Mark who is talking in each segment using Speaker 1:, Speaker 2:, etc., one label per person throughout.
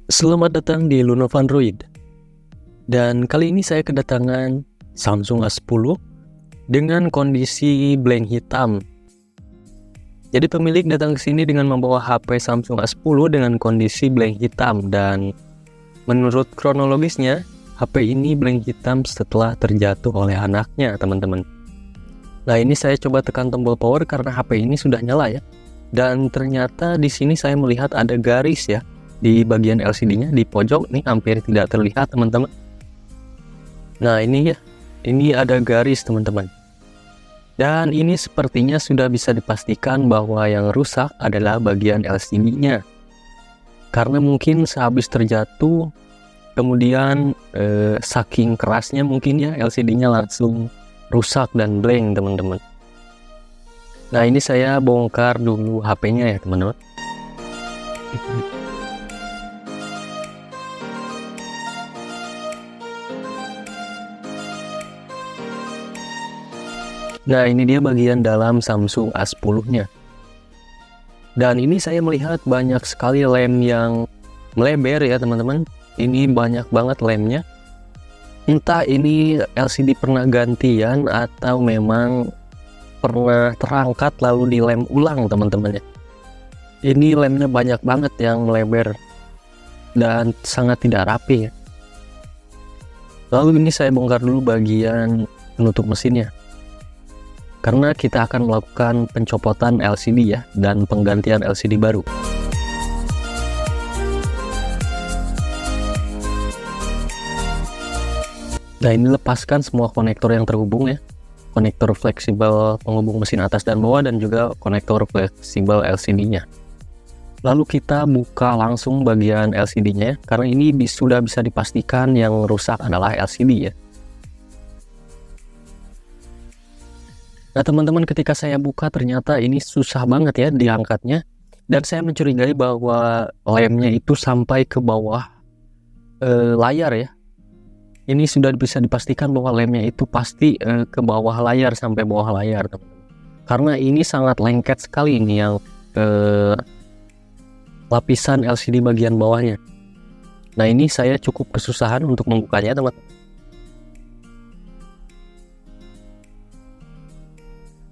Speaker 1: Selamat datang di Lenovo Android. Dan kali ini saya kedatangan Samsung A10 dengan kondisi blank hitam. Jadi pemilik datang ke sini dengan membawa HP Samsung A10 dengan kondisi blank hitam, dan menurut kronologisnya HP ini blank hitam setelah terjatuh oleh anaknya, teman-teman. Nah, ini saya coba tekan tombol power karena HP ini sudah nyala ya. Dan ternyata di sini saya melihat ada garis ya di bagian LCD-nya di pojok nih, hampir tidak terlihat, teman-teman. Nah, ini ya, ini ada garis, teman-teman. Dan ini sepertinya sudah bisa dipastikan bahwa yang rusak adalah bagian LCD-nya. Karena mungkin sehabis terjatuh, kemudian saking kerasnya mungkin ya LCD-nya langsung rusak dan blank, teman-teman. Nah, ini saya bongkar dulu HP-nya ya, teman-teman. Nah, ini dia bagian dalam Samsung A10-nya. Dan ini saya melihat banyak sekali lem yang melebar ya, teman-teman. Ini banyak banget lemnya. Entah ini LCD pernah gantian atau memang pernah terangkat lalu dilem ulang, teman-teman ya. Ini lemnya banyak banget yang melebar dan sangat tidak rapi ya. Lalu ini saya bongkar dulu bagian penutup mesinnya, karena kita akan melakukan pencopotan LCD ya, dan penggantian LCD baru. Nah, ini lepaskan semua konektor yang terhubung ya. Konektor fleksibel penghubung mesin atas dan bawah, dan juga konektor fleksibel LCD-nya. Lalu kita buka langsung bagian LCD-nya ya, karena ini sudah bisa dipastikan yang rusak adalah LCD ya. Nah, teman-teman, ketika saya buka ternyata ini susah banget ya diangkatnya, dan saya mencurigai bahwa lemnya itu sampai ke bawah layar ya. Ini sudah bisa dipastikan bahwa lemnya itu pasti ke bawah layar, sampai bawah layar, teman-teman. Karena ini sangat lengket sekali ini yang lapisan LCD bagian bawahnya. Nah, ini saya cukup kesusahan untuk membukanya, teman-teman.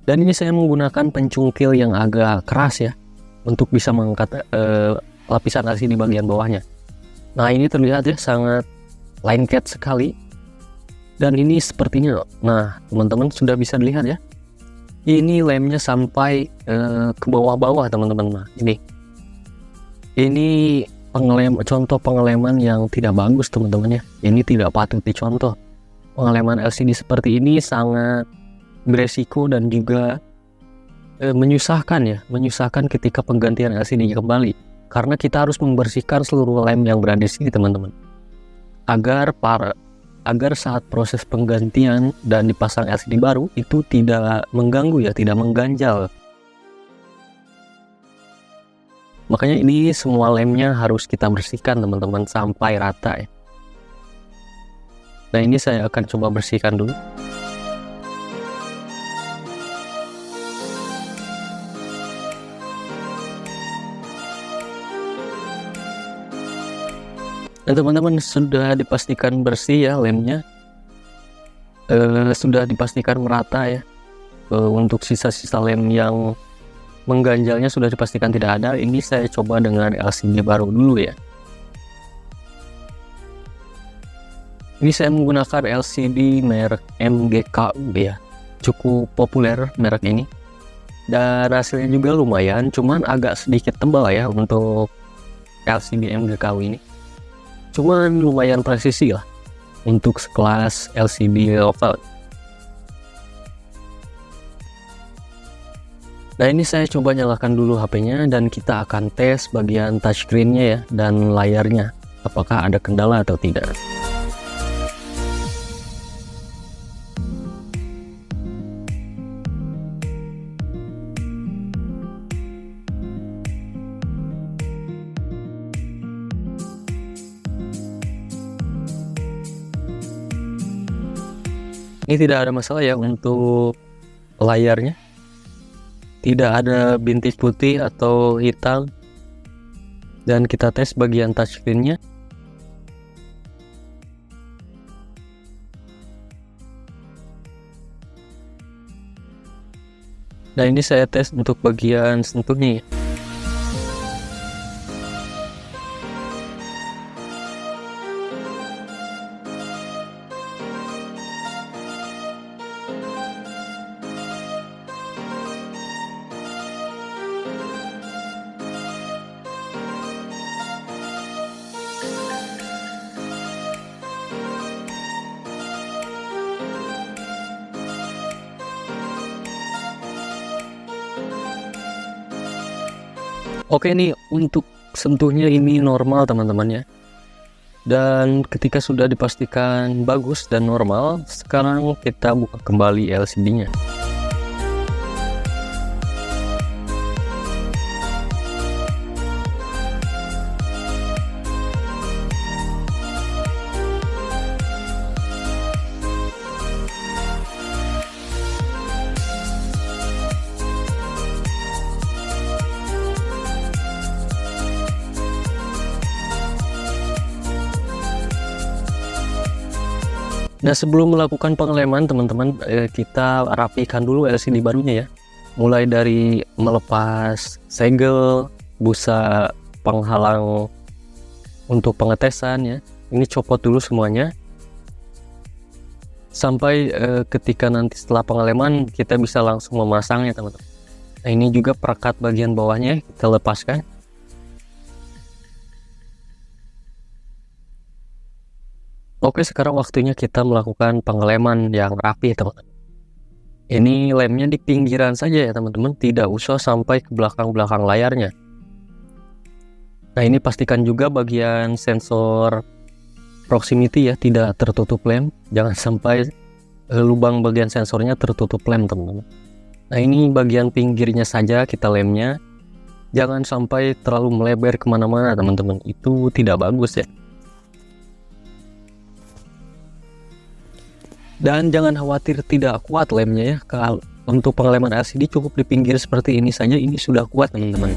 Speaker 1: Dan ini saya menggunakan pencungkil yang agak keras ya, untuk bisa mengangkat lapisan LCD bagian bawahnya. Nah, ini terlihat ya sangat lengket sekali. Dan ini sepertinya, nah teman-teman sudah bisa dilihat ya, ini lemnya sampai ke bawah-bawah, teman-teman. Nah, ini contoh pengeleman yang tidak bagus, teman-teman ya. Ini tidak patut dicontoh. Pengeleman LCD seperti ini sangat beresiko dan juga menyusahkan ya, menyusahkan ketika penggantian LCD kembali, karena kita harus membersihkan seluruh lem yang berada di sini, teman-teman, agar saat proses penggantian dan dipasang LCD baru itu tidak mengganggu ya, tidak mengganjal. Makanya ini semua lemnya harus kita bersihkan, teman-teman, sampai rata ya. Nah, ini saya akan coba bersihkan dulu. Nah, teman-teman, sudah dipastikan bersih ya lemnya, sudah dipastikan merata ya. Untuk sisa-sisa lem yang mengganjalnya sudah dipastikan tidak ada. Ini saya coba dengan LCD baru dulu ya. Ini saya menggunakan LCD merek MGKU ya, cukup populer merek ini, dan hasilnya juga lumayan, cuman agak sedikit tebal ya untuk LCD MGKU ini. Cuman lumayan presisi lah untuk sekelas LCD local. Nah, ini saya coba nyalakan dulu HP-nya, dan kita akan tes bagian touchscreen-nya ya, dan layarnya, apakah ada kendala atau tidak. Ini tidak ada masalah ya untuk layarnya, tidak ada bintik putih atau hitam. Dan kita tes bagian touchscreen-nya. Nah, ini saya tes untuk bagian sentuhnya. Oke nih, untuk sentuhnya ini normal teman-teman ya. Dan ketika sudah dipastikan bagus dan normal, sekarang kita buka kembali LCD-nya. Nah, sebelum melakukan pengeleman teman-teman, kita rapikan dulu LCD barunya ya. Mulai dari melepas segel, busa penghalang untuk pengetesan ya. Ini copot dulu semuanya. Sampai ketika nanti setelah pengeleman kita bisa langsung memasangnya teman-teman. Nah, ini juga perekat bagian bawahnya kita lepaskan. Oke, sekarang waktunya kita melakukan pengeleman yang rapi teman-teman. Ini lemnya di pinggiran saja ya teman-teman, tidak usah sampai ke belakang-belakang layarnya. Nah, ini pastikan juga bagian sensor proximity ya tidak tertutup lem, jangan sampai lubang bagian sensornya tertutup lem teman-teman. Nah, ini bagian pinggirnya saja kita lemnya, jangan sampai terlalu melebar kemana-mana teman-teman, itu tidak bagus ya. Dan jangan khawatir tidak kuat lemnya ya. Kalau untuk pengeleman LCD cukup di pinggir seperti ini saja, ini sudah kuat teman-teman.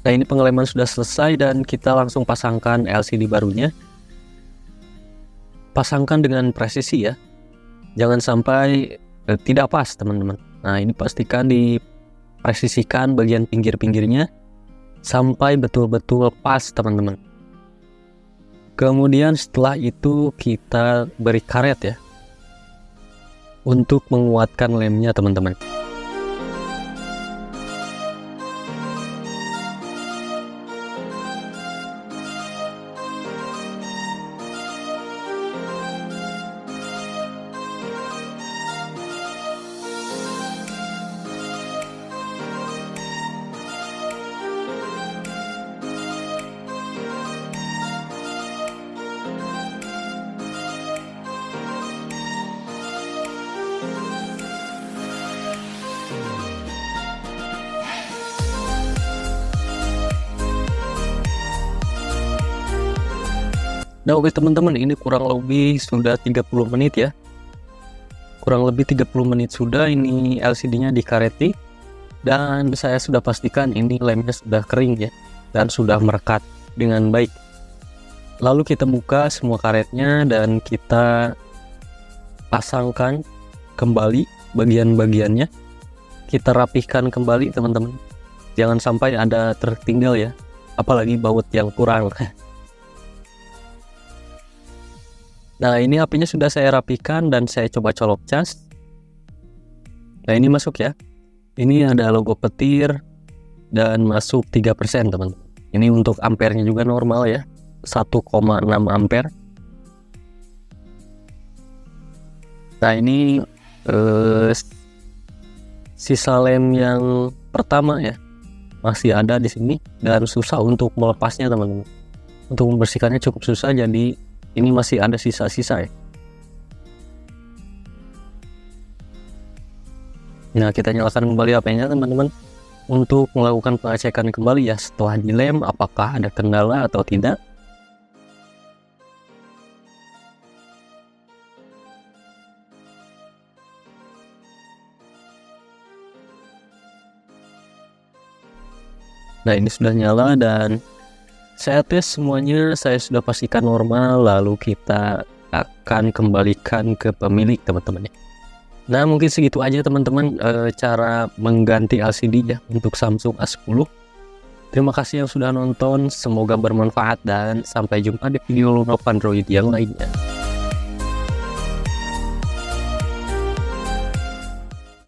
Speaker 1: Nah, ini pengeleman sudah selesai dan kita langsung pasangkan LCD barunya. Pasangkan dengan presisi ya, jangan sampai tidak pas teman-teman. Nah, ini pastikan dipresisikan bagian pinggir-pinggirnya sampai betul-betul pas teman-teman. Kemudian setelah itu kita beri karet ya untuk menguatkan lemnya teman-teman. Nah, oke teman-teman, ini kurang lebih sudah 30 menit ya. Kurang lebih 30 menit sudah ini LCD-nya dikareti. Dan saya sudah pastikan ini lemnya sudah kering ya. Dan sudah merekat dengan baik. Lalu kita buka semua karetnya dan kita pasangkan kembali bagian-bagiannya. Kita rapihkan kembali teman-teman. Jangan sampai ada tertinggal ya. Apalagi baut yang kurang. Nah, ini apinya sudah saya rapikan dan saya coba colok cas. Nah, ini masuk ya. Ini ada logo petir dan masuk 3% teman-teman. Ini untuk ampernya juga normal ya, 1,6 ampere. Nah, ini sisa lem yang pertama ya masih ada di sini dan susah untuk melepasnya teman-teman. Untuk membersihkannya cukup susah, jadi ini masih ada sisa-sisa ya. Nah, kita nyalakan kembali HP-nya teman-teman untuk melakukan pengecekan kembali ya setelah dilem apakah ada kendala atau tidak. Nah, ini sudah nyala dan saya tes semuanya, saya sudah pastikan normal, lalu kita akan kembalikan ke pemilik teman-teman ya. Nah, mungkin segitu aja teman-teman cara mengganti LCD ya untuk Samsung A10. Terima kasih yang sudah nonton, semoga bermanfaat dan sampai jumpa di video Lenovo Android yang lainnya.